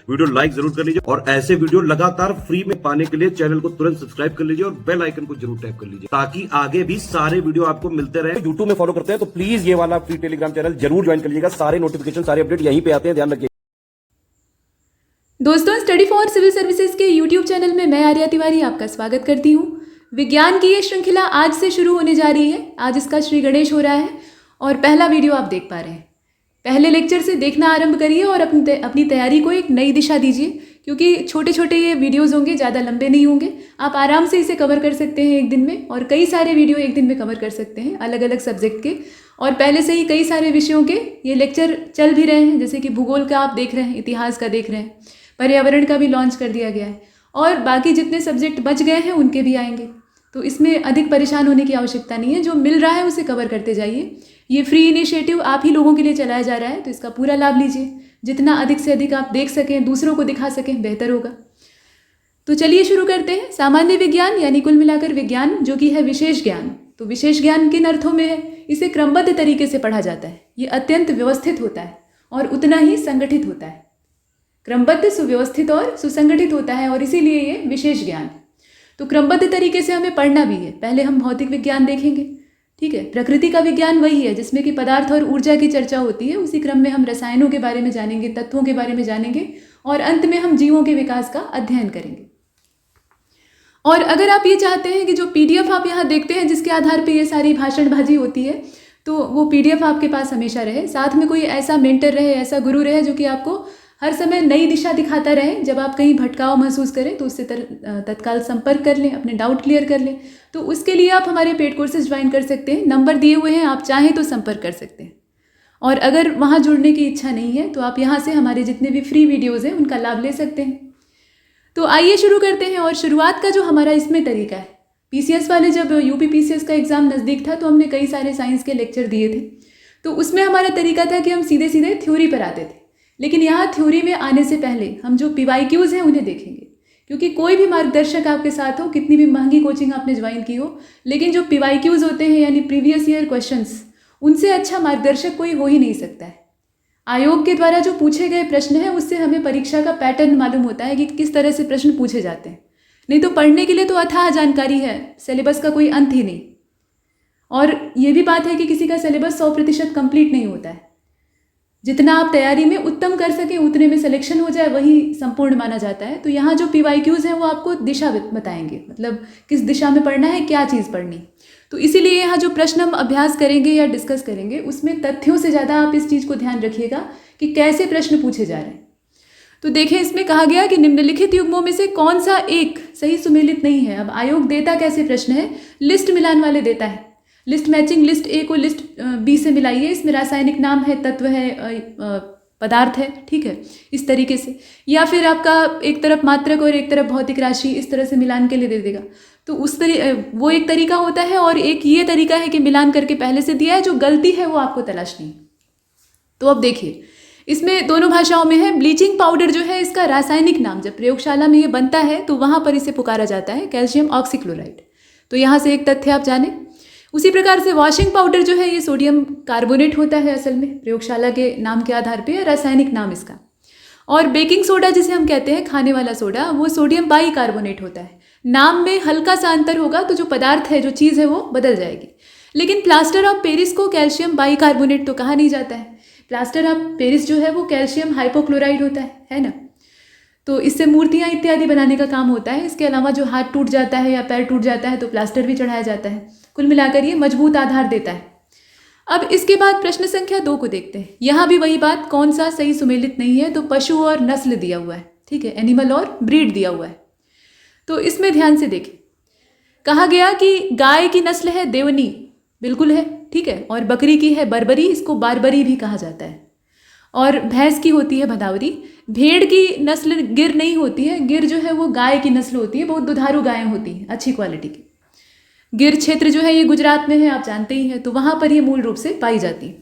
Video like जरूर कर लीजिए और ऐसे वीडियो लगातार फ्री में पाने के लिए चैनल को तुरंत सब्सक्राइब कर लीजिए और बेल आइकन को जरूर टैप कर लीजिए ताकि आगे भी सारे वीडियो आपको मिलते रहे। यूट्यूब में फॉलो करते हैं तो प्लीज ये वाला फ्री टेलीग्राम चैनल जरूर ज्वाइन कर लीजिएगा। सारे नोटिफिकेशन सारे अपडेट यहीं पे आते हैं, ध्यान रखिए। दोस्तों, स्टडी फॉर सिविल सर्विसेज के यूट्यूब चैनल में मैं आर्या तिवारी आपका स्वागत करती हूँ। विज्ञान की ये श्रृंखला आज से शुरू होने जा रही है। आज इसका श्री गणेश हो रहा है और पहला वीडियो आप देख पा रहे हैं। पहले लेक्चर से देखना आरंभ करिए और अपनी तैयारी को एक नई दिशा दीजिए, क्योंकि छोटे छोटे ये वीडियोज़ होंगे, ज़्यादा लंबे नहीं होंगे। आप आराम से इसे कवर कर सकते हैं एक दिन में, और कई सारे वीडियो एक दिन में कवर कर सकते हैं अलग अलग सब्जेक्ट के। और पहले से ही कई सारे विषयों के ये लेक्चर चल भी रहे हैं, जैसे कि भूगोल का आप देख रहे हैं, इतिहास का देख रहे हैं, पर्यावरण का भी लॉन्च कर दिया गया है, और बाकी जितने सब्जेक्ट बच गए हैं उनके भी आएंगे। तो इसमें अधिक परेशान होने की आवश्यकता नहीं है। जो मिल रहा है उसे कवर करते जाइए। ये फ्री इनिशिएटिव आप ही लोगों के लिए चलाया जा रहा है, तो इसका पूरा लाभ लीजिए। जितना अधिक से अधिक आप देख सकें, दूसरों को दिखा सकें, बेहतर होगा। तो चलिए शुरू करते हैं। सामान्य विज्ञान यानी कुल मिलाकर विज्ञान, जो कि है विशेष ज्ञान। तो विशेष ज्ञान किन अर्थों में है? इसे क्रमबद्ध तरीके से पढ़ा जाता है। ये अत्यंत व्यवस्थित होता है और उतना ही संगठित होता है। क्रमबद्ध, सुव्यवस्थित और सुसंगठित होता है, और इसीलिए ये विशेष ज्ञान है। तो क्रमबद्ध तरीके से हमें पढ़ना भी है। पहले हम भौतिक विज्ञान देखेंगे, ठीक है। प्रकृति का विज्ञान वही है जिसमें कि पदार्थ और ऊर्जा की चर्चा होती है। उसी क्रम में हम रसायनों के बारे में जानेंगे, तत्वों के बारे में जानेंगे, और अंत में हम जीवों के विकास का अध्ययन करेंगे। और अगर आप ये चाहते हैं कि जो PDF आप यहाँ देखते हैं, जिसके आधार पर ये सारी भाषणबाजी होती है, तो वो PDF आपके पास हमेशा रहे। साथ में कोई ऐसा मेंटर रहे, ऐसा गुरु रहे जो कि आपको हर समय नई दिशा दिखाता रहे। जब आप कहीं भटकाव महसूस करें तो उससे तत्काल संपर्क कर लें, अपने डाउट क्लियर कर लें। तो उसके लिए आप हमारे पेड कोर्सेज ज्वाइन कर सकते हैं। नंबर दिए हुए हैं, आप चाहें तो संपर्क कर सकते हैं। और अगर वहाँ जुड़ने की इच्छा नहीं है तो आप यहाँ से हमारे जितने भी फ्री वीडियोज़ हैं उनका लाभ ले सकते हैं। तो आइए शुरू करते हैं। और शुरुआत का जो हमारा इसमें तरीका है, PCS वाले जब UP PCS का एग्ज़ाम नज़दीक था तो हमने कई सारे साइंस के लेक्चर दिए थे। तो उसमें हमारा तरीका था कि हम सीधे सीधे थ्योरी पर आते थे। लेकिन यहाँ थ्योरी में आने से पहले हम जो PYQs हैं उन्हें देखेंगे, क्योंकि कोई भी मार्गदर्शक आपके साथ हो, कितनी भी महंगी कोचिंग आपने ज्वाइन की हो, लेकिन जो PYQs होते हैं यानी प्रीवियस ईयर क्वेश्चंस, उनसे अच्छा मार्गदर्शक कोई हो ही नहीं सकता है। आयोग के द्वारा जो पूछे गए प्रश्न हैं उससे हमें परीक्षा का पैटर्न मालूम होता है कि किस तरह से प्रश्न पूछे जाते हैं। नहीं तो पढ़ने के लिए तो अथाह जानकारी है, सिलेबस का कोई अंत ही नहीं। और ये भी बात है कि किसी का सिलेबस 100% कंप्लीट नहीं होता है। जितना आप तैयारी में उत्तम कर सकें, उतने में सिलेक्शन हो जाए, वही संपूर्ण माना जाता है। तो यहाँ जो PYQs हैं वो आपको दिशा बताएंगे, मतलब किस दिशा में पढ़ना है, क्या चीज़ पढ़नी। तो इसीलिए यहाँ जो प्रश्न हम अभ्यास करेंगे या डिस्कस करेंगे उसमें तथ्यों से ज़्यादा आप इस चीज़ को ध्यान रखिएगा कि कैसे प्रश्न पूछे जा रहे हैं। तो देखें, इसमें कहा गया कि निम्नलिखित युग्मों में से कौन सा एक सही सुमेलित नहीं है। अब आयोग देता कैसे प्रश्न है? लिस्ट मिलान वाले देता है। लिस्ट मैचिंग, लिस्ट A को लिस्ट B से मिलाइए, इसमें रासायनिक नाम है, तत्व है, पदार्थ है, ठीक है, इस तरीके से। या फिर आपका एक तरफ मात्रक और एक तरफ भौतिक राशि, इस तरह से मिलान के लिए दे देगा। तो वो एक तरीका होता है। और एक ये तरीका है कि मिलान करके पहले से दिया है, जो गलती है वो आपको तलाशनी है। तो अब देखिए, इसमें दोनों भाषाओं में है। ब्लीचिंग पाउडर जो है, इसका रासायनिक नाम जब प्रयोगशाला में ये बनता है तो वहाँ पर इसे पुकारा जाता है कैल्शियम ऑक्सीक्लोराइड। तो यहाँ से एक तथ्य आप जाने। उसी प्रकार से वॉशिंग पाउडर जो है, ये सोडियम कार्बोनेट होता है असल में, प्रयोगशाला के नाम के आधार पे रासायनिक नाम इसका। और बेकिंग सोडा जिसे हम कहते हैं, खाने वाला सोडा, वो सोडियम बाई कार्बोनेट होता है। नाम में हल्का सा अंतर होगा तो जो पदार्थ है, जो चीज़ है, वो बदल जाएगी। लेकिन प्लास्टर ऑफ पेरिस को कैल्शियम बाई कार्बोनेट तो कहा नहीं जाता है। प्लास्टर ऑफ पेरिस जो है वो कैल्शियम हाइपोक्लोराइड होता है ना। तो इससे मूर्तियाँ इत्यादि बनाने का काम होता है। इसके अलावा जो हाथ टूट जाता है या पैर टूट जाता है तो प्लास्टर भी चढ़ाया जाता है। कुल मिलाकर ये मजबूत आधार देता है। अब इसके बाद प्रश्न संख्या 2 को देखते हैं। यहाँ भी वही बात, कौन सा सही सुमेलित नहीं है? तो पशु और नस्ल दिया हुआ है, ठीक है, एनिमल और ब्रीड दिया हुआ है। तो इसमें ध्यान से देखें, कहा गया कि गाय की नस्ल है देवनी, बिल्कुल है, ठीक है, और बकरी की है बर्बरी, इसको बारबरी भी कहा जाता है। और भैंस की होती है भदावरी। भेड़ की नस्ल गिर नहीं होती है। गिर जो है वो गाय की नस्ल होती है, बहुत दुधारू गायें होती हैं, अच्छी क्वालिटी की। गिर क्षेत्र जो है ये गुजरात में है, आप जानते ही हैं, तो वहाँ पर ये मूल रूप से पाई जाती है।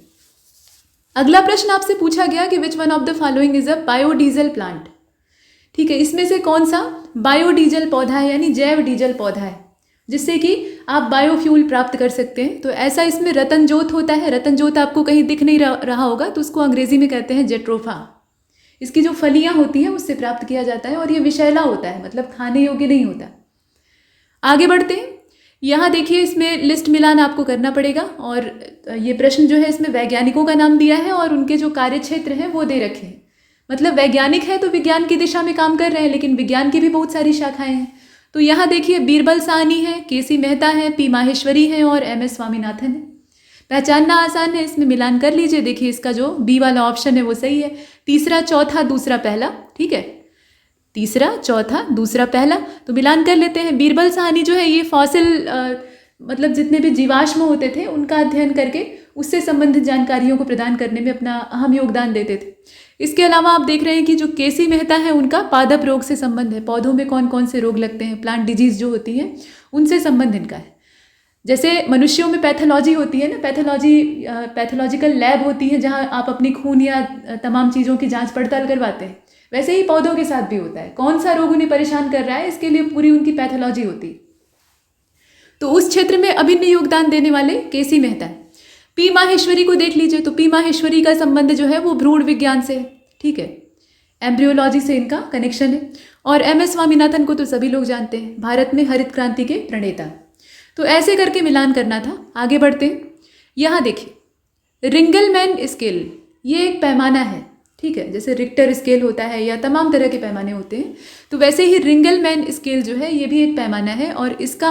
अगला प्रश्न आपसे पूछा गया कि which one of the following is a biodiesel plant, ठीक है, इसमें से कौन सा बायोडीजल पौधा है, यानी जैव डीजल पौधा है, जिससे कि आप बायोफ्यूल प्राप्त कर सकते हैं। तो ऐसा इसमें रतन जोत होता है। रतन जोत आपको कहीं दिख नहीं रहा होगा, तो उसको अंग्रेजी में कहते हैं जेट्रोफा। इसकी जो फलियाँ होती हैं उससे प्राप्त किया जाता है और ये विषैला होता है, मतलब खाने योग्य नहीं होता। आगे बढ़ते हैं। यहाँ देखिए इसमें लिस्ट मिलान आपको करना पड़ेगा और ये प्रश्न जो है इसमें वैज्ञानिकों का नाम दिया है और उनके जो कार्य क्षेत्र हैं वो दे रखे हैं। मतलब वैज्ञानिक है तो विज्ञान की दिशा में काम कर रहे हैं, लेकिन विज्ञान की भी बहुत सारी शाखाएं हैं। तो यहाँ देखिए बीरबल साहनी है, केसी मेहता है, पी माहेश्वरी है और MS स्वामीनाथन है। पहचानना आसान है, इसमें मिलान कर लीजिए। देखिए इसका जो बी वाला ऑप्शन है वो सही है। तीसरा चौथा दूसरा पहला, ठीक है, तीसरा चौथा दूसरा पहला। तो मिलान कर लेते हैं। बीरबल साहनी जो है ये फॉसिल मतलब जितने भी जीवाश्म होते थे उनका अध्ययन करके उससे संबंधित जानकारियों को प्रदान करने में अपना अहम योगदान देते थे। इसके अलावा आप देख रहे हैं कि जो केसी मेहता है उनका पादप रोग से संबंध है। पौधों में कौन कौन से रोग लगते हैं, प्लांट डिजीज जो होती हैं उनसे संबंध इनका है। जैसे मनुष्यों में पैथोलॉजी होती है ना, पैथोलॉजिकल लैब होती है जहाँ आप अपनी खून या तमाम चीज़ों की जांच पड़ताल करवाते हैं, वैसे ही पौधों के साथ भी होता है। कौन सा रोग उन्हें परेशान कर रहा है इसके लिए पूरी उनकी पैथोलॉजी होती है। तो उस क्षेत्र में अभिन्न योगदान देने वाले केसी मेहता है। पी माहेश्वरी को देख लीजिए। तो पी माहेश्वरी का संबंध जो है वो भ्रूण विज्ञान से है, ठीक है, एम्ब्रियोलॉजी से इनका कनेक्शन है। और MS स्वामीनाथन को तो सभी लोग जानते हैं, भारत में हरित क्रांति के प्रणेता। तो ऐसे करके मिलान करना था। आगे बढ़ते हैं। यहाँ देखिए रिंगलमैन स्केल ये एक पैमाना है, ठीक है, जैसे रिक्टर स्केल होता है या तमाम तरह के पैमाने होते हैं, तो वैसे ही रिंगलमैन स्केल जो है ये भी एक पैमाना है और इसका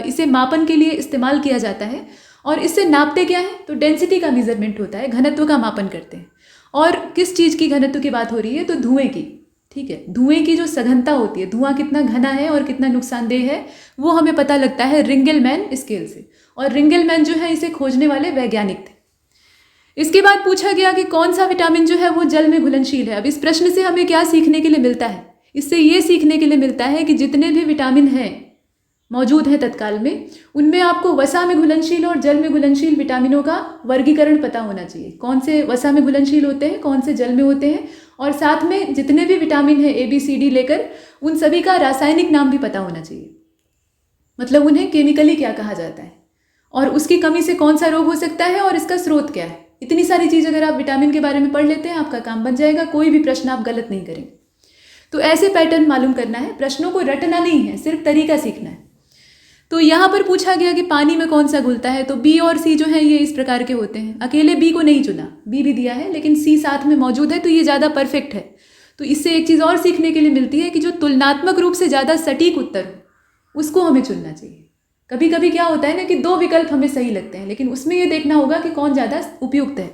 इसे मापन के लिए इस्तेमाल किया जाता है। और इससे नापते क्या है, तो डेंसिटी का मेजरमेंट होता है, घनत्व का मापन करते हैं। और किस चीज़ की घनत्व की बात हो रही है, तो धुएं की, ठीक है, धुएं की जो सघनता होती है, धुआं कितना घना है और कितना नुकसानदेह है वो हमें पता लगता है रिंगलमैन स्केल से। और रिंगलमैन जो है इसे खोजने वाले वैज्ञानिक थे। इसके बाद पूछा गया कि कौन सा विटामिन जो है वो जल में घुलनशील है। अब इस प्रश्न से हमें क्या सीखने के लिए मिलता है, इससे ये सीखने के लिए मिलता है कि जितने भी विटामिन हैं मौजूद हैं तत्काल में, उनमें आपको वसा में घुलनशील और जल में घुलनशील विटामिनों का वर्गीकरण पता होना चाहिए। कौन से वसा में घुलनशील होते हैं, कौन से जल में होते हैं, और साथ में जितने भी विटामिन हैं ABCD लेकर उन सभी का रासायनिक नाम भी पता होना चाहिए। मतलब उन्हें केमिकली क्या कहा जाता है और उसकी कमी से कौन सा रोग हो सकता है और इसका स्रोत क्या है। इतनी सारी चीज़ अगर आप विटामिन के बारे में पढ़ लेते हैं आपका काम बन जाएगा, कोई भी प्रश्न आप गलत नहीं करेंगे। तो ऐसे पैटर्न मालूम करना है, प्रश्नों को रटना नहीं है, सिर्फ तरीका सीखना है। तो यहाँ पर पूछा गया कि पानी में कौन सा घुलता है, तो B और C जो है ये इस प्रकार के होते हैं। अकेले B को नहीं चुना, B भी दिया है लेकिन C साथ में मौजूद है तो ये ज़्यादा परफेक्ट है। तो इससे एक चीज़ और सीखने के लिए मिलती है कि जो तुलनात्मक रूप से ज़्यादा सटीक उत्तर हो उसको हमें चुनना चाहिए। कभी कभी क्या होता है ना कि दो विकल्प हमें सही लगते हैं, लेकिन उसमें ये देखना होगा कि कौन ज़्यादा उपयुक्त है।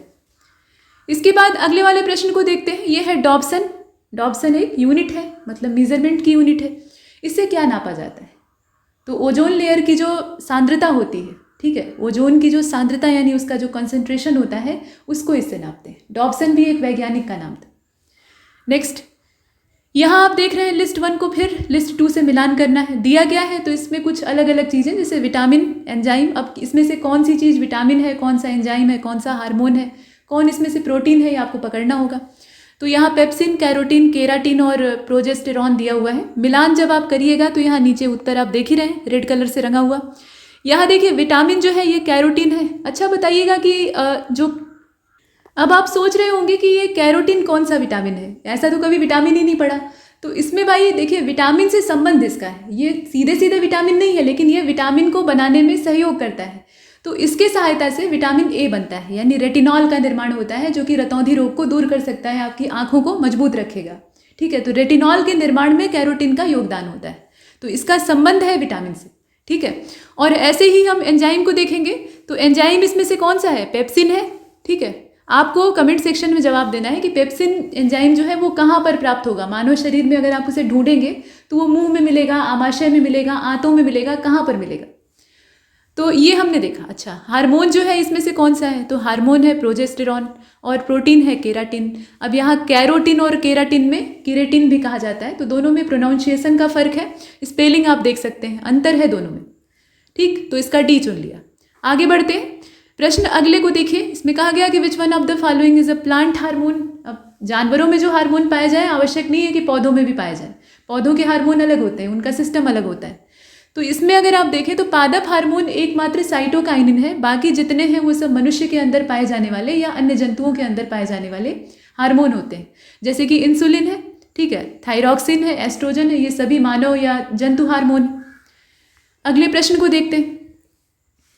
इसके बाद अगले वाले प्रश्न को देखते हैं। ये है डॉब्सन। डॉब्सन एक यूनिट है, मतलब मेजरमेंट की यूनिट है। इससे क्या नापा जाता है, तो ओजोन लेयर की जो सांद्रता होती है, ठीक है, ओजोन की जो सांद्रता यानी उसका जो कंसंट्रेशन होता है उसको इससे नापते हैं। डॉब्सन भी एक वैज्ञानिक का नाम था। नेक्स्ट, यहाँ आप देख रहे हैं लिस्ट 1 को फिर लिस्ट 2 से मिलान करना है। दिया गया है तो इसमें कुछ अलग अलग चीज़ें, जैसे विटामिन, एंजाइम। अब इसमें से कौन सी चीज़ विटामिन है, कौन सा एंजाइम है, कौन सा हार्मोन है, कौन इसमें से प्रोटीन है, ये आपको पकड़ना होगा। तो यहाँ पेप्सिन, कैरोटीन, केराटिन और प्रोजेस्टेरॉन दिया हुआ है। मिलान जब आप करिएगा तो यहाँ नीचे उत्तर आप देख ही रहे हैं, रेड कलर से रंगा हुआ। यहाँ देखिए विटामिन जो है ये कैरोटीन है। अच्छा बताइएगा कि जो अब आप सोच रहे होंगे कि ये कैरोटीन कौन सा विटामिन है, ऐसा तो कभी विटामिन ही नहीं पढ़ा। तो इसमें भाई देखिए विटामिन से संबंध इसका है, ये सीधे सीधे विटामिन नहीं है लेकिन ये विटामिन को बनाने में सहयोग करता है। तो इसके सहायता से विटामिन ए बनता है, यानी रेटिनॉल का निर्माण होता है जो कि रतौंधी रोग को दूर कर सकता है, आपकी आंखों को मजबूत रखेगा। ठीक है, तो रेटिनॉल के निर्माण में कैरोटीन का योगदान होता है, तो इसका संबंध है विटामिन से। ठीक है, और ऐसे ही हम एंजाइम को देखेंगे तो एंजाइम इसमें से कौन सा है, पेप्सिन है। ठीक है, आपको कमेंट सेक्शन में जवाब देना है कि पेप्सिन एंजाइम जो है वो कहाँ पर प्राप्त होगा। मानव शरीर में अगर आप उसे ढूंढेंगे तो वो मुंह में मिलेगा, आमाशय में मिलेगा, आंतों में मिलेगा, कहाँ पर मिलेगा। तो ये हमने देखा। अच्छा, हार्मोन जो है इसमें से कौन सा है, तो हार्मोन है प्रोजेस्टेरॉन और प्रोटीन है केराटिन। अब यहाँ कैरोटीन और केराटिन में केरेटिन भी कहा जाता है, तो दोनों में प्रोनाउंसिएशन का फर्क है, स्पेलिंग आप देख सकते हैं, अंतर है दोनों में। ठीक, तो इसका डी चुन लिया। आगे बढ़ते हैं, प्रश्न अगले को देखिए। इसमें कहा गया कि which one of the following is a plant hormone. अब जानवरों में जो हार्मोन पाया जाए आवश्यक नहीं है कि पौधों में भी पाया जाए, पौधों के हार्मोन अलग होते हैं, उनका सिस्टम अलग होता है। तो इसमें अगर आप देखें तो पादप हार्मोन एकमात्र साइटोकाइनिन है, बाकी जितने हैं वो सब मनुष्य के अंदर पाए जाने वाले या अन्य जंतुओं के अंदर पाए जाने वाले हार्मोन होते हैं, जैसे कि इंसुलिन है, ठीक है, थायरॉक्सिन है, एस्ट्रोजन है, ये सभी मानव या जंतु हार्मोन। अगले प्रश्न को देखते हैं।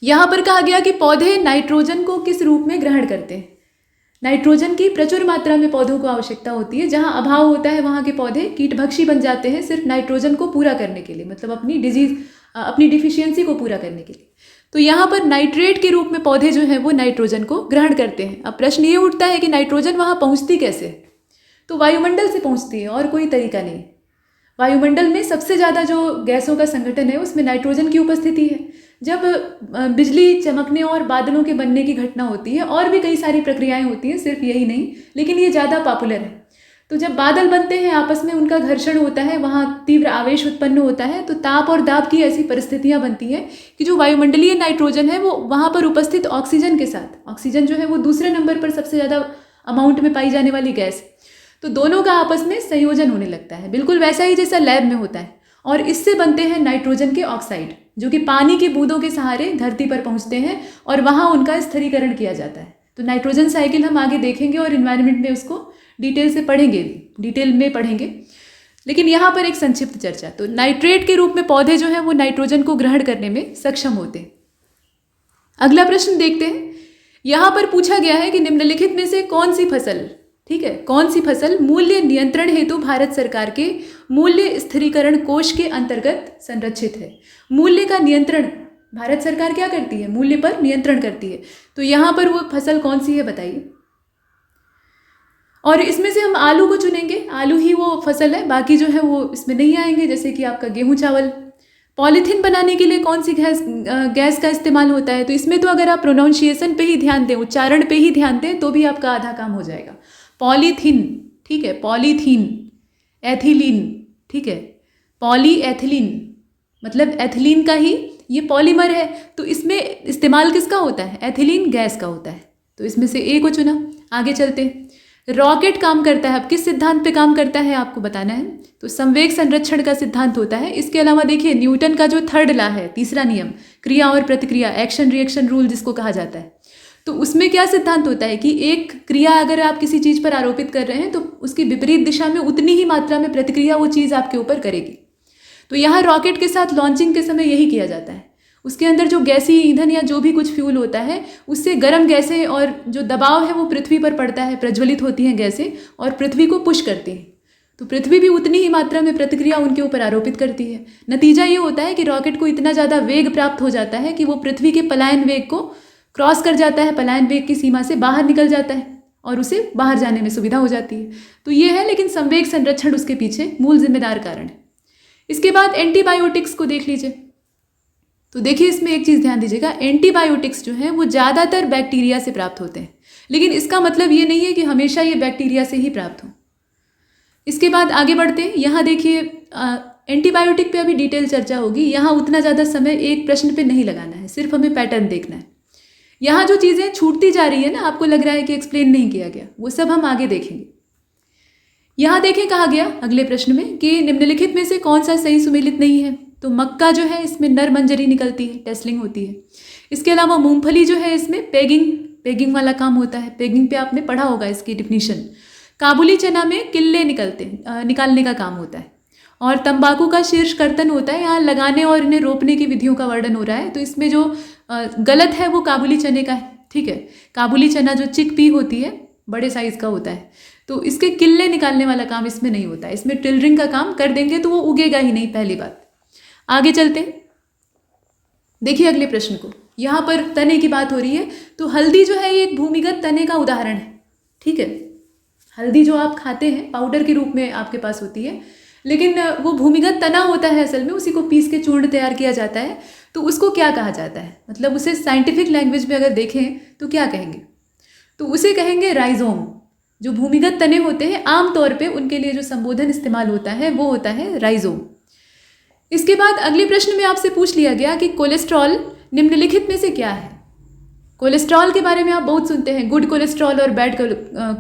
यहाँ पर कहा गया कि पौधे नाइट्रोजन को किस रूप में ग्रहण करते हैं। नाइट्रोजन की प्रचुर मात्रा में पौधों को आवश्यकता होती है, जहाँ अभाव होता है वहाँ के पौधे कीटभक्षी बन जाते हैं सिर्फ नाइट्रोजन को पूरा करने के लिए, मतलब अपनी डिफिशियंसी को पूरा करने के लिए। तो यहाँ पर नाइट्रेट के रूप में पौधे जो हैं वो नाइट्रोजन को ग्रहण करते हैं। अब प्रश्न ये उठता है कि नाइट्रोजन वहाँ पहुँचती कैसे। तो वायुमंडल से पहुँचती है और कोई तरीका नहीं। वायुमंडल में सबसे ज़्यादा जो गैसों का संगठन है उसमें नाइट्रोजन की उपस्थिति है। जब बिजली चमकने और बादलों के बनने की घटना होती है, और भी कई सारी प्रक्रियाएं होती हैं, सिर्फ यही नहीं, लेकिन ये ज़्यादा पॉपुलर है। तो जब बादल बनते हैं, आपस में उनका घर्षण होता है, वहाँ तीव्र आवेश उत्पन्न होता है, तो ताप और दाब की ऐसी परिस्थितियाँ बनती हैं कि जो वायुमंडलीय नाइट्रोजन है वो वहाँ पर उपस्थित ऑक्सीजन के साथ, ऑक्सीजन जो है वो दूसरे नंबर पर सबसे ज़्यादा अमाउंट में पाई जाने वाली गैस, तो दोनों का आपस में संयोजन होने लगता है, बिल्कुल वैसा ही जैसा लैब में होता है। और इससे बनते हैं नाइट्रोजन के ऑक्साइड, जो कि पानी की बूंदों के सहारे धरती पर पहुंचते हैं और वहां उनका स्थिरीकरण किया जाता है। तो नाइट्रोजन साइकिल हम आगे देखेंगे और इन्वायरमेंट में उसको डिटेल में पढ़ेंगे, लेकिन यहाँ पर एक संक्षिप्त चर्चा। तो नाइट्रेट के रूप में पौधे जो हैं वो नाइट्रोजन को ग्रहण करने में सक्षम होते हैं। अगला प्रश्न देखते हैं। यहाँ पर पूछा गया है कि निम्नलिखित में से कौन सी फसल, ठीक है, कौन सी फसल मूल्य नियंत्रण हेतु भारत सरकार के मूल्य स्थिरीकरण कोष के अंतर्गत संरक्षित है। मूल्य का नियंत्रण भारत सरकार क्या करती है, मूल्य पर नियंत्रण करती है। तो यहाँ पर वो फसल कौन सी है बताइए। और इसमें से हम आलू को चुनेंगे, आलू ही वो फसल है, बाकी जो है वो इसमें नहीं आएंगे, जैसे कि आपका गेहूं चावल। पॉलीथीन बनाने के लिए कौन सी गैस का इस्तेमाल होता है। तो इसमें तो अगर आप प्रोनाउंसिएशन पे ही ध्यान दें, उच्चारण पे ही ध्यान दें, तो भी आपका आधा काम हो जाएगा। पॉलीथीन, ठीक है, पॉलीथीन, एथिलीन, ठीक है, पॉलीएथिलीन, मतलब एथिलीन का ही ये पॉलीमर है। तो इसमें इस्तेमाल किसका होता है, एथिलीन गैस का होता है। तो इसमें से ए को चुना। आगे चलते हैं। रॉकेट काम करता है, अब किस सिद्धांत पे काम करता है आपको बताना है। तो संवेग संरक्षण का सिद्धांत होता है। इसके अलावा देखिए न्यूटन का जो थर्ड लॉ है, तीसरा नियम, क्रिया और प्रतिक्रिया, एक्शन रिएक्शन रूल जिसको कहा जाता है, तो उसमें क्या सिद्धांत होता है कि एक क्रिया अगर आप किसी चीज़ पर आरोपित कर रहे हैं तो उसकी विपरीत दिशा में उतनी ही मात्रा में प्रतिक्रिया वो चीज़ आपके ऊपर करेगी। तो यहाँ रॉकेट के साथ लॉन्चिंग के समय यही किया जाता है। उसके अंदर जो गैसीय ईंधन या जो भी कुछ फ्यूल होता है, उससे गर्म गैसें और जो दबाव है वो पृथ्वी पर पड़ता है, प्रज्वलित होती हैं गैसें और पृथ्वी को पुश करती हैं। तो पृथ्वी भी उतनी ही मात्रा में प्रतिक्रिया उनके ऊपर आरोपित करती है। नतीजा ये होता है कि रॉकेट को इतना ज़्यादा वेग प्राप्त हो जाता है कि वो पृथ्वी के पलायन वेग को क्रॉस कर जाता है, पलायन वेग की सीमा से बाहर निकल जाता है और उसे बाहर जाने में सुविधा हो जाती है। तो ये है, लेकिन संवेग संरक्षण उसके पीछे मूल जिम्मेदार कारण है। इसके बाद एंटीबायोटिक्स को देख लीजिए। तो देखिए इसमें एक चीज़ ध्यान दीजिएगा, एंटीबायोटिक्स जो हैं वो ज़्यादातर बैक्टीरिया से प्राप्त होते हैं, लेकिन इसका मतलब ये नहीं है कि हमेशा ये बैक्टीरिया से ही प्राप्त हो। इसके बाद आगे बढ़ते हैं। यहाँ देखिए एंटीबायोटिक पे अभी डिटेल चर्चा होगी, यहाँ उतना ज़्यादा समय एक प्रश्न पे नहीं लगाना है, सिर्फ हमें पैटर्न देखना है। यहाँ जो चीज़ें छूटती जा रही है ना, आपको लग रहा है कि एक्सप्लेन नहीं किया गया, वो सब हम आगे देखेंगे। यहाँ देखें कहा गया अगले प्रश्न में कि निम्नलिखित में से कौन सा सही सुमेलित नहीं है। तो मक्का जो है इसमें नर मंजरी निकलती है, टेस्लिंग होती है। इसके अलावा मूंगफली जो है इसमें पेगिंग वाला काम होता है, पेगिंग पे आपने पढ़ा होगा इसकी डिफिनीशन। काबुली चना में किल्ले निकालने का काम होता है। और तंबाकू का शीर्ष कर्तन होता है, यहाँ लगाने और इन्हें रोपने की विधियों का वर्णन हो रहा है। तो इसमें जो गलत है वो काबुली चने का है, ठीक है। काबुली चना जो चिकपी होती है बड़े साइज का होता है, तो इसके किल्ले निकालने वाला काम इसमें नहीं होता है। इसमें टिलरिंग का काम कर देंगे तो वो उगेगा ही नहीं, पहली बात। आगे चलते हैं, देखिए अगले प्रश्न को। यहाँ पर तने की बात हो रही है, तो हल्दी जो है ये एक भूमिगत तने का उदाहरण है, ठीक है। हल्दी जो आप खाते हैं पाउडर के रूप में आपके पास होती है, लेकिन वो भूमिगत तना होता है असल में, उसी को पीस के चूर्ण तैयार किया जाता है। तो उसको क्या कहा जाता है, मतलब उसे साइंटिफिक लैंग्वेज में अगर देखें तो क्या कहेंगे, तो उसे कहेंगे राइजोम। जो भूमिगत तने होते हैं आमतौर पे उनके लिए जो संबोधन इस्तेमाल होता है वो होता है राइजोम। इसके बाद अगले प्रश्न में आपसे पूछ लिया गया कि कोलेस्ट्रॉल निम्नलिखित में से क्या है। कोलेस्ट्रॉल के बारे में आप बहुत सुनते हैं, गुड कोलेस्ट्रॉल और बैड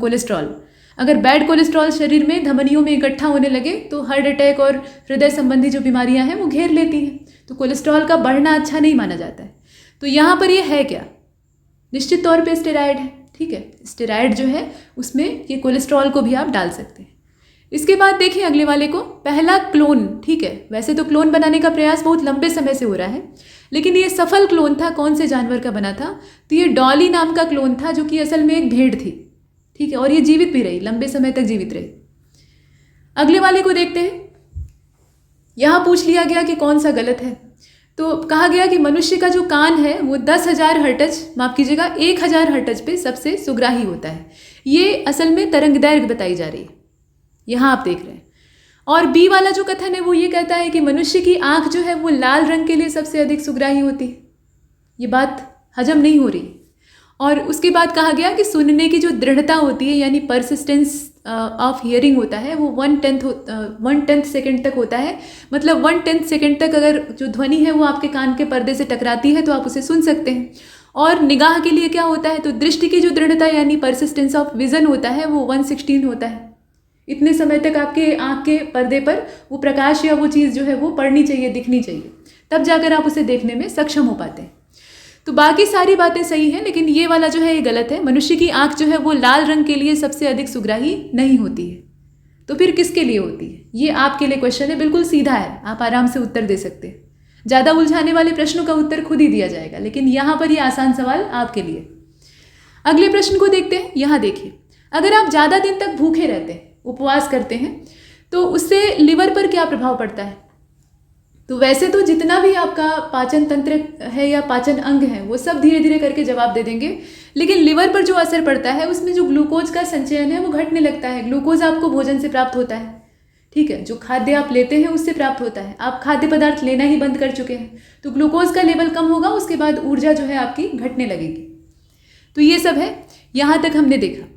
कोलेस्ट्रॉल। अगर बैड कोलेस्ट्रॉल शरीर में धमनियों में इकट्ठा होने लगे तो हार्ट अटैक और हृदय संबंधी जो बीमारियां हैं वो घेर लेती हैं। तो कोलेस्ट्रॉल का बढ़ना अच्छा नहीं माना जाता है। तो यहाँ पर ये है क्या, निश्चित तौर पे स्टेरॉयड है, ठीक है, स्टेरॉइड जो है उसमें ये कोलेस्ट्रॉल को भी आप डाल सकते हैं। इसके बाद देखिए अगले वाले को, पहला क्लोन, ठीक है, वैसे तो क्लोन बनाने का प्रयास बहुत लंबे समय से हो रहा है, लेकिन ये सफल क्लोन था। कौन से जानवर का बना था? तो ये डॉली नाम का क्लोन था, जो कि असल में एक भेड़ थी, ठीक है, और ये जीवित भी रही, लंबे समय तक जीवित रही। अगले वाले को देखते हैं। यहाँ पूछ लिया गया कि कौन सा गलत है, तो कहा गया कि मनुष्य का जो कान है वो 10,000 हर्ट्ज, माफ कीजिएगा 1,000 हर्ट्ज पे सबसे सुग्राही होता है। ये असल में तरंग दैर्घ्य बताई जा रही है, यहाँ आप देख रहे हैं। और बी वाला जो कथन है वो ये कहता है कि मनुष्य की आंख जो है वो लाल रंग के लिए सबसे अधिक सुग्राही होती है। ये बात हजम नहीं हो रही। और उसके बाद कहा गया कि सुनने की जो दृढ़ता होती है, यानी परसिस्टेंस ऑफ हियरिंग होता है, वो 1/10 सेकेंड तक होता है। मतलब 1/10 सेकेंड तक अगर जो ध्वनि है वो आपके कान के पर्दे से टकराती है तो आप उसे सुन सकते हैं। और निगाह के लिए क्या होता है, तो दृष्टि की जो दृढ़ता यानी परसिस्टेंस ऑफ विजन होता है वो 116 होता है। इतने समय तक आपके आँख के पर्दे पर वो प्रकाश या वो चीज़ जो है वो पड़नी चाहिए, दिखनी चाहिए, तब जाकर आप उसे देखने में सक्षम हो पाते हैं। तो बाकी सारी बातें सही हैं, लेकिन ये वाला जो है ये गलत है। मनुष्य की आंख जो है वो लाल रंग के लिए सबसे अधिक सुग्राही नहीं होती है। तो फिर किसके लिए होती है? ये आपके लिए क्वेश्चन है, बिल्कुल सीधा है, आप आराम से उत्तर दे सकते हैं। ज़्यादा उलझाने वाले प्रश्नों का उत्तर खुद ही दिया जाएगा, लेकिन यहाँ पर ये आसान सवाल आपके लिए। अगले प्रश्न को देखते हैं। यहाँ देखिए, अगर आप ज़्यादा दिन तक भूखे रहते हैं, उपवास करते हैं, तो उससे लिवर पर क्या प्रभाव पड़ता है? तो वैसे तो जितना भी आपका पाचन तंत्र है या पाचन अंग है वो सब धीरे धीरे करके जवाब दे देंगे, लेकिन लिवर पर जो असर पड़ता है उसमें जो ग्लूकोज का संचयन है वो घटने लगता है। ग्लूकोज आपको भोजन से प्राप्त होता है, ठीक है, जो खाद्य आप लेते हैं उससे प्राप्त होता है। आप खाद्य पदार्थ लेना ही बंद कर चुके हैं तो ग्लूकोज का लेवल कम होगा, उसके बाद ऊर्जा जो है आपकी घटने लगेगी। तो ये सब है, यहाँ तक हमने देखा।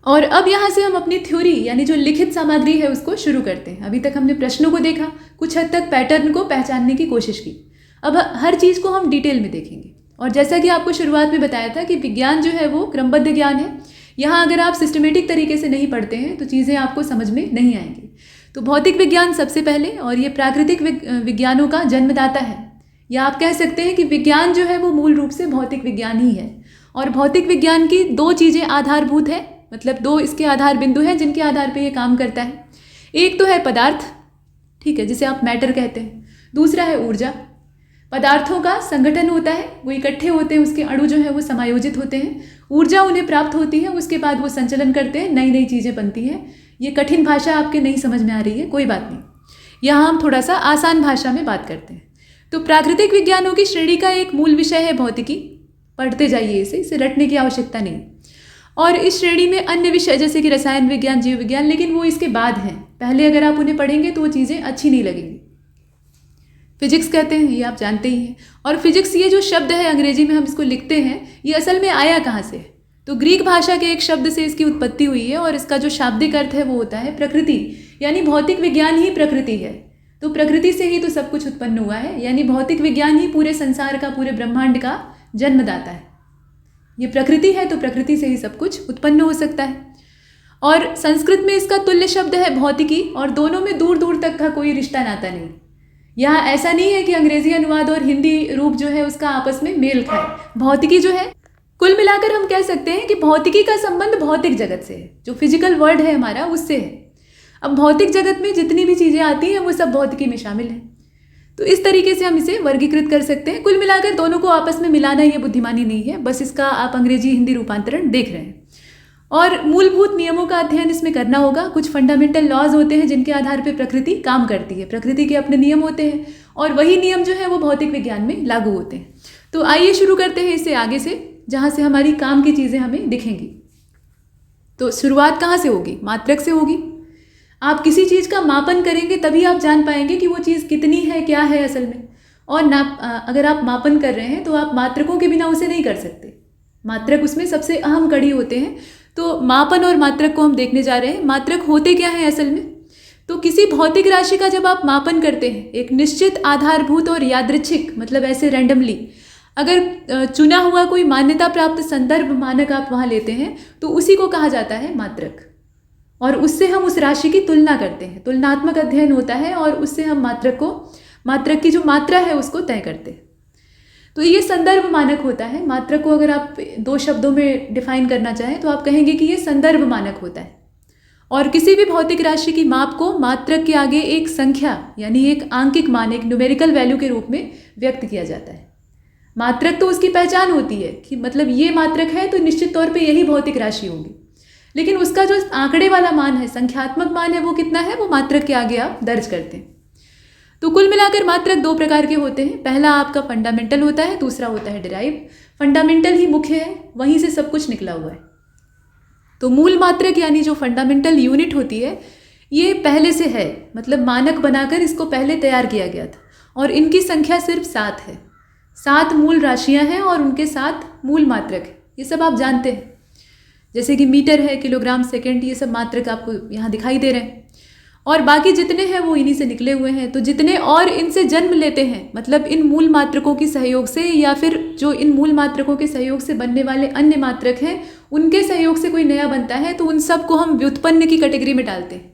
और अब यहाँ से हम अपनी थ्योरी यानी जो लिखित सामग्री है उसको शुरू करते हैं। अभी तक हमने प्रश्नों को देखा, कुछ हद तक पैटर्न को पहचानने की कोशिश की। अब हर चीज़ को हम डिटेल में देखेंगे। और जैसा कि आपको शुरुआत में बताया था कि विज्ञान जो है वो क्रमबद्ध ज्ञान है। यहाँ अगर आप सिस्टमेटिक तरीके से नहीं पढ़ते हैं तो चीज़ें आपको समझ में नहीं आएंगी। तो भौतिक विज्ञान सबसे पहले, और ये प्राकृतिक विज्ञानों का जन्मदाता है, या आप कह सकते हैं कि विज्ञान जो है वो मूल रूप से भौतिक विज्ञान ही है। और भौतिक विज्ञान की दो चीज़ें आधारभूत है, मतलब दो इसके आधार बिंदु हैं जिनके आधार पे ये काम करता है। एक तो है पदार्थ, ठीक है, जिसे आप मैटर कहते हैं। दूसरा है ऊर्जा। पदार्थों का संगठन होता है, वो इकट्ठे होते हैं, उसके अणु जो है वो समायोजित होते हैं, ऊर्जा उन्हें प्राप्त होती है, उसके बाद वो संचलन करते हैं, नई नई चीज़ें बनती हैं। ये कठिन भाषा आपके नहीं समझ में आ रही है, कोई बात नहीं, यहाँ हम थोड़ा सा आसान भाषा में बात करते हैं। तो प्राकृतिक विज्ञानों की श्रेणी का एक मूल विषय है भौतिकी। पढ़ते जाइए इसे रटने की आवश्यकता नहीं। और इस श्रेणी में अन्य विषय जैसे कि रसायन विज्ञान, जीव विज्ञान, लेकिन वो इसके बाद हैं। पहले अगर आप उन्हें पढ़ेंगे तो वो चीज़ें अच्छी नहीं लगेंगी। फिजिक्स कहते हैं, ये आप जानते ही हैं। और फिजिक्स ये जो शब्द है अंग्रेजी में हम इसको लिखते हैं, ये असल में आया कहाँ से? तो ग्रीक भाषा के एक शब्द से इसकी उत्पत्ति हुई है, और इसका जो शाब्दिक अर्थ है वो होता है प्रकृति, यानी भौतिक विज्ञान ही प्रकृति है। तो प्रकृति से ही तो सब कुछ उत्पन्न हुआ है, यानी भौतिक विज्ञान ही पूरे संसार का, पूरे ब्रह्मांड का जन्मदाता है। ये प्रकृति है तो प्रकृति से ही सब कुछ उत्पन्न हो सकता है। और संस्कृत में इसका तुल्य शब्द है भौतिकी, और दोनों में दूर दूर तक का कोई रिश्ता नाता नहीं। यहाँ ऐसा नहीं है कि अंग्रेजी अनुवाद और हिंदी रूप जो है उसका आपस में मेल खाए। भौतिकी जो है, कुल मिलाकर हम कह सकते हैं कि भौतिकी का संबंध भौतिक जगत से है, जो फिजिकल वर्ल्ड है हमारा उससे है। अब भौतिक जगत में जितनी भी चीज़ें आती हैं वो सब भौतिकी में शामिल है। तो इस तरीके से हम इसे वर्गीकृत कर सकते हैं। कुल मिलाकर दोनों को आपस में मिलाना ये बुद्धिमानी नहीं है, बस इसका आप अंग्रेजी हिंदी रूपांतरण देख रहे हैं। और मूलभूत नियमों का अध्ययन इसमें करना होगा। कुछ फंडामेंटल लॉज होते हैं जिनके आधार पर प्रकृति काम करती है। प्रकृति के अपने नियम होते हैं और वही नियम जो है वो भौतिक विज्ञान में लागू होते हैं। तो आइए शुरू करते हैं इससे आगे से, जहाँ से हमारी काम की चीज़ें हमें दिखेंगी। तो शुरुआत कहाँ से होगी? मात्रक से होगी। आप किसी चीज़ का मापन करेंगे तभी आप जान पाएंगे कि वो चीज़ कितनी है, क्या है असल में। और अगर आप मापन कर रहे हैं तो आप मात्रकों के बिना उसे नहीं कर सकते। मात्रक उसमें सबसे अहम कड़ी होते हैं। तो मापन और मात्रक को हम देखने जा रहे हैं। मात्रक होते क्या हैं असल में? तो किसी भौतिक राशि का जब आप मापन करते हैं, एक निश्चित आधारभूत और यादृच्छिक, मतलब ऐसे रैंडमली, अगर चुना हुआ कोई मान्यता प्राप्त संदर्भ मानक आप वहाँ लेते हैं तो उसी को कहा जाता है मात्रक। और उससे हम उस राशि की तुलना करते हैं। तुलनात्मक अध्ययन होता है और उससे हम मात्रक की जो मात्रा है उसको तय करते हैं। तो ये संदर्भ मानक होता है। मात्रक को अगर आप 2 शब्दों में डिफाइन करना चाहें तो आप कहेंगे कि ये संदर्भ मानक होता है। और किसी भी भौतिक राशि की माप को मात्रक के आगे एक संख्या यानी एक आंकिक मान, एक न्यूमेरिकल वैल्यू के रूप में व्यक्त किया जाता है। मात्रक तो उसकी पहचान होती है कि मतलब ये मात्रक है तो निश्चित तौर पे यही भौतिक राशि होगी, लेकिन उसका जो आंकड़े वाला मान है, संख्यात्मक मान है, वो कितना है, वो मात्रक के आगे आप दर्ज करते हैं। तो कुल मिलाकर मात्रक 2 प्रकार के होते हैं। पहला आपका फंडामेंटल होता है, दूसरा होता है डिराइव। फंडामेंटल ही मुख्य है, वहीं से सब कुछ निकला हुआ है। तो मूल मात्रक यानी जो फंडामेंटल यूनिट होती है, ये पहले से है, मतलब मानक बनाकर इसको पहले तैयार किया गया था और इनकी संख्या सिर्फ 7 है। 7 मूल राशियां हैं और उनके 7 मूल मात्रक है। ये सब आप जानते हैं, जैसे कि मीटर है, किलोग्राम, सेकंड, ये सब मात्रक आपको यहाँ दिखाई दे रहे हैं और बाकी जितने हैं वो इन्हीं से निकले हुए हैं। तो जितने और इनसे जन्म लेते हैं, मतलब इन मूल मात्रकों के सहयोग से या फिर जो इन मूल मात्रकों के सहयोग से बनने वाले अन्य मात्रक हैं, उनके सहयोग से कोई नया बनता है, तो उन सब को हम व्युत्पन्न की कैटेगरी में डालते हैं,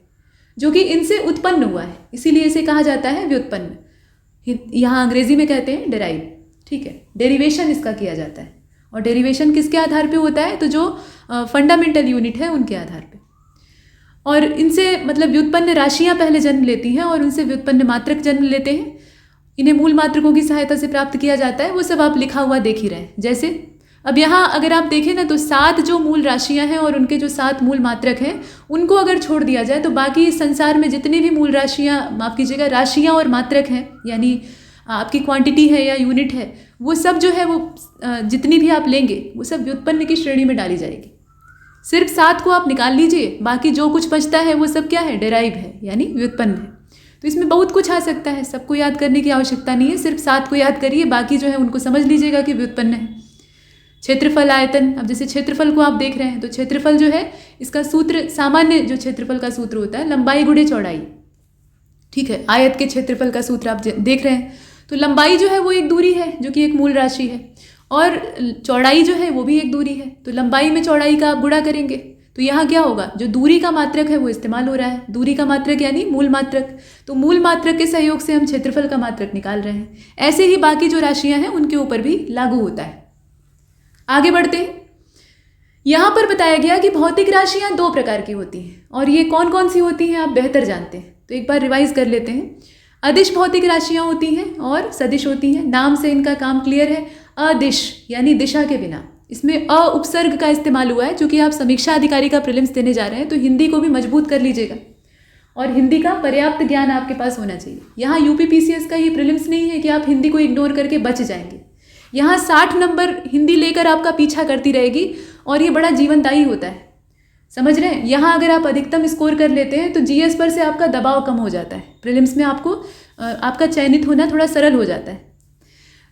जो कि इनसे उत्पन्न हुआ है, इसीलिए इसे कहा जाता है व्युत्पन्न। यहाँ अंग्रेजी में कहते हैं डेराइव, ठीक है। डेरिवेशन इसका किया जाता है और डेरिवेशन किसके आधार पे होता है, तो जो फंडामेंटल यूनिट है उनके आधार पे। और इनसे मतलब व्युत्पन्न राशियां पहले जन्म लेती हैं और उनसे व्युत्पन्न मात्रक जन्म लेते हैं। इन्हें मूल मात्रकों की सहायता से प्राप्त किया जाता है, वो सब आप लिखा हुआ देख ही रहे हैं। जैसे अब यहाँ अगर आप देखें ना, तो 7 जो मूल राशियां हैं और उनके जो 7 मूल मात्रक हैं, उनको अगर छोड़ दिया जाए तो बाकी इस संसार में जितनी भी मूल राशियां, माफ़ कीजिएगा, राशियां और मात्रक हैं, यानी आपकी क्वांटिटी है या यूनिट है, वो सब जो है वो जितनी भी आप लेंगे वो सब व्युत्पन्न की श्रेणी में डाली जाएगी। सिर्फ 7 को आप निकाल लीजिए, बाकी जो कुछ बचता है वो सब क्या है, डेराइव है, यानी व्युत्पन्न है। तो इसमें बहुत कुछ आ सकता है, सबको याद करने की आवश्यकता नहीं है, सिर्फ 7 को याद करिए, बाकी जो है उनको समझ लीजिएगा कि व्युत्पन्न है। क्षेत्रफल, आयतन, अब जैसे क्षेत्रफल को आप देख रहे हैं तो क्षेत्रफल जो है इसका सूत्र, सामान्य जो क्षेत्रफल का सूत्र होता है, लंबाई गुणे चौड़ाई, ठीक है। आयत के क्षेत्रफल का सूत्र आप देख रहे हैं, तो लंबाई जो है वो एक दूरी है जो कि एक मूल राशि है, और चौड़ाई जो है वो भी एक दूरी है। तो लंबाई में चौड़ाई का आप गुणा करेंगे तो यहाँ क्या होगा, जो दूरी का मात्रक है वो इस्तेमाल हो रहा है। दूरी का मात्रक यानी मूल मात्रक, तो मूल मात्रक के सहयोग से हम क्षेत्रफल का मात्रक निकाल रहे हैं। ऐसे ही बाकी जो राशियां हैं उनके ऊपर भी लागू होता है। आगे बढ़ते हैं। यहाँ पर बताया गया कि भौतिक राशियां 2 प्रकार की होती हैं, और ये कौन कौन सी होती हैं आप बेहतर जानते हैं, तो एक बार रिवाइज कर लेते हैं। अदिश भौतिक राशियां होती हैं और सदिश होती हैं। नाम से इनका काम क्लियर है। अदिश यानी दिशा के बिना, इसमें अ उपसर्ग का इस्तेमाल हुआ है। चूंकि आप समीक्षा अधिकारी का प्रीलिम्स देने जा रहे हैं तो हिंदी को भी मजबूत कर लीजिएगा और हिंदी का पर्याप्त ज्ञान आपके पास होना चाहिए। यहाँ यूपीपीसीएस का ये प्रीलिम्स नहीं है कि आप हिंदी को इग्नोर करके बच जाएंगे। यहाँ 60 नंबर हिंदी लेकर आपका पीछा करती रहेगी और ये बड़ा जीवनदायी होता है, समझ रहे हैं। यहाँ अगर आप अधिकतम स्कोर कर लेते हैं तो जीएस पर से आपका दबाव कम हो जाता है, प्रीलिम्स में आपको आपका चयनित होना थोड़ा सरल हो जाता है।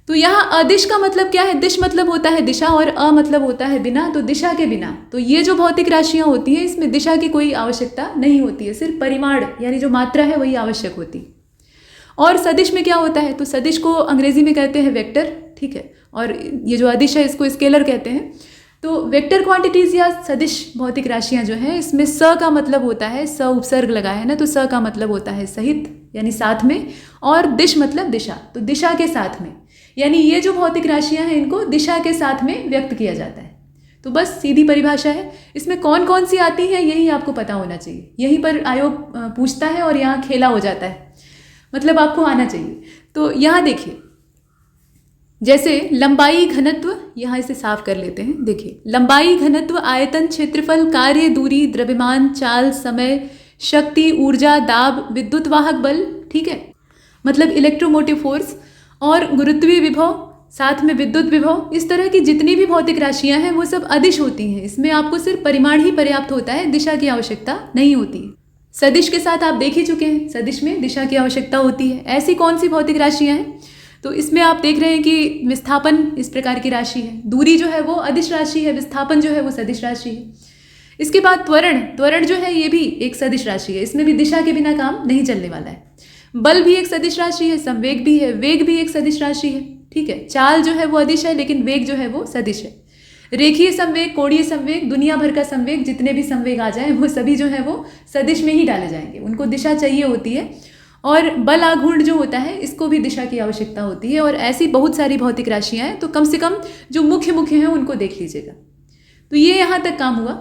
तो यहाँ अदिश का मतलब क्या है, दिश मतलब होता है दिशा और अ मतलब होता है बिना, तो दिशा के बिना। तो ये जो भौतिक राशियाँ होती हैं इसमें दिशा की कोई आवश्यकता नहीं होती है, सिर्फ परिमाण यानी जो मात्रा है वही आवश्यक होती है। और सदिश में क्या होता है, तो सदिश को अंग्रेजी में कहते हैं वेक्टर, ठीक है, और ये जो अदिश है इसको स्केलर कहते हैं। तो वेक्टर क्वांटिटीज़ या सदिश भौतिक राशियाँ जो हैं इसमें स का मतलब होता है, स उपसर्ग लगा है ना, तो स का मतलब होता है सहित यानी साथ में, और दिश मतलब दिशा, तो दिशा के साथ में, यानी ये जो भौतिक राशियाँ हैं इनको दिशा के साथ में व्यक्त किया जाता है। तो बस सीधी परिभाषा है। इसमें कौन कौन सी आती हैं यही आपको पता होना चाहिए, यहीं पर आयोग पूछता है और यहाँ खेला हो जाता है, मतलब आपको आना चाहिए। तो यहाँ देखिए, जैसे लंबाई घनत्व, यहाँ इसे साफ कर लेते हैं। देखिए, लंबाई घनत्व, आयतन, क्षेत्रफल, कार्य, दूरी, द्रव्यमान, चाल, समय, शक्ति, ऊर्जा, दाब, विद्युत वाहक बल, ठीक है, मतलब इलेक्ट्रोमोटिव फोर्स, और गुरुत्वीय विभव, साथ में विद्युत विभव, इस तरह की जितनी भी भौतिक राशियां हैं वो सब अदिश होती हैं। इसमें आपको सिर्फ परिमाण ही पर्याप्त होता है, दिशा की आवश्यकता नहीं होती है। सदिश के साथ आप देख ही चुके हैं, सदिश में दिशा की आवश्यकता होती है। ऐसी कौन सी भौतिक राशियां हैं, तो इसमें आप देख रहे हैं कि विस्थापन इस प्रकार की राशि है, दूरी जो है वो अदिश राशि है, विस्थापन जो है वो सदिश राशि है। इसके बाद त्वरण, त्वरण जो है ये भी एक सदिश राशि है, इसमें भी दिशा के बिना काम नहीं चलने वाला है। बल भी एक सदिश राशि है, संवेग भी है, वेग भी एक सदिश राशि है, ठीक है। चाल जो है वो अदिश है लेकिन वेग जो है वो सदिश है। रेखीय संवेग, कोणीय संवेग, दुनिया भर का संवेग, जितने भी संवेग आ जाएं वो सभी जो है वो सदिश में ही डाले जाएंगे, उनको दिशा चाहिए होती है। और बल आघूर्ण जो होता है इसको भी दिशा की आवश्यकता होती है। और ऐसी बहुत सारी भौतिक राशियाँ हैं, तो कम से कम जो मुख्य मुख्य हैं उनको देख लीजिएगा। तो ये यहाँ तक काम हुआ।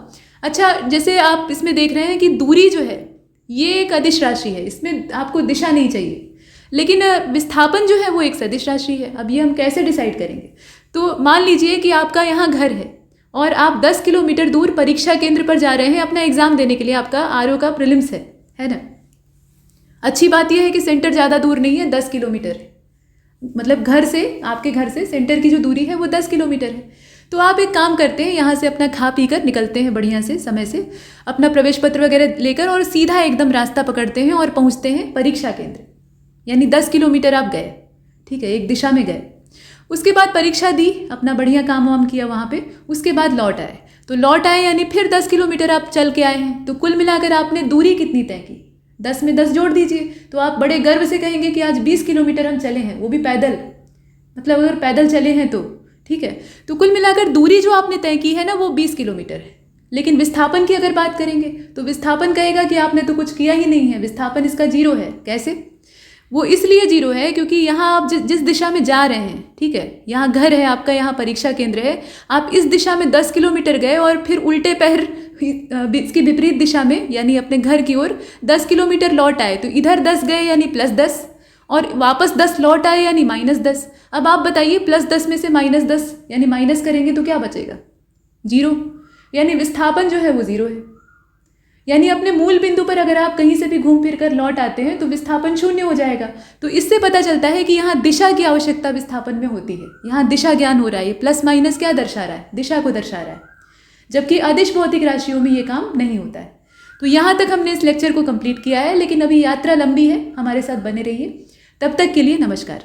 अच्छा, जैसे आप इसमें देख रहे हैं कि दूरी जो है ये एक अदिश राशि है, इसमें आपको दिशा नहीं चाहिए, लेकिन विस्थापन जो है वो एक सदिश राशि है। अब ये हम कैसे डिसाइड करेंगे? तो मान लीजिए कि आपका यहाँ घर है और आप 10 किलोमीटर दूर परीक्षा केंद्र पर जा रहे हैं अपना एग्जाम देने के लिए। आपका आरओ का प्रीलिम्स है ना। अच्छी बात यह है कि सेंटर ज़्यादा दूर नहीं है, 10 किलोमीटर है। मतलब घर से, आपके घर से सेंटर की जो दूरी है वो 10 किलोमीटर है। तो आप एक काम करते हैं, यहाँ से अपना खा पी कर निकलते हैं बढ़िया से, समय से अपना प्रवेश पत्र वगैरह लेकर और सीधा एकदम रास्ता पकड़ते हैं और पहुँचते हैं परीक्षा केंद्र। यानी 10 किलोमीटर आप गए, ठीक है, एक दिशा में गए। उसके बाद परीक्षा दी, अपना बढ़िया काम वाम किया वहाँ पे, उसके बाद लौट आए। तो लौट आए यानी फिर 10 किलोमीटर आप चल के आए हैं। तो कुल मिलाकर आपने दूरी कितनी तय की? 10 में 10 जोड़ दीजिए, तो आप बड़े गर्व से कहेंगे कि आज 20 किलोमीटर हम चले हैं, वो भी पैदल। मतलब अगर पैदल चले हैं तो ठीक है। तो कुल मिलाकर दूरी जो आपने तय की है ना वो 20 किलोमीटर है। लेकिन विस्थापन की अगर बात करेंगे तो विस्थापन कहेगा कि आपने तो कुछ किया ही नहीं है, विस्थापन इसका 0 है। कैसे? वो इसलिए 0 है क्योंकि यहाँ आप जिस दिशा में जा रहे हैं, ठीक है, यहाँ घर है आपका, यहाँ परीक्षा केंद्र है, आप इस दिशा में 10 किलोमीटर गए और फिर उल्टे पैर इसकी विपरीत दिशा में यानी अपने घर की ओर 10 किलोमीटर लौट आए। तो इधर 10 गए यानी +10 और वापस 10 लौट आए यानी -10। अब आप बताइए +10 में से -10 यानी माइनस करेंगे तो क्या बचेगा? 0। यानी विस्थापन जो है वो 0 है। यानी अपने मूल बिंदु पर अगर आप कहीं से भी घूम फिर कर लौट आते हैं तो विस्थापन 0 हो जाएगा। तो इससे पता चलता है कि यहाँ दिशा की आवश्यकता विस्थापन में होती है। यहाँ दिशा ज्ञान हो रहा है, प्लस माइनस क्या दर्शा रहा है? दिशा को दर्शा रहा है। जबकि अदिश भौतिक राशियों में ये काम नहीं होता है। तो यहाँ तक हमने इस लेक्चर को कंप्लीट किया है, लेकिन अभी यात्रा लंबी है, हमारे साथ बने रहिए। तब तक के लिए नमस्कार।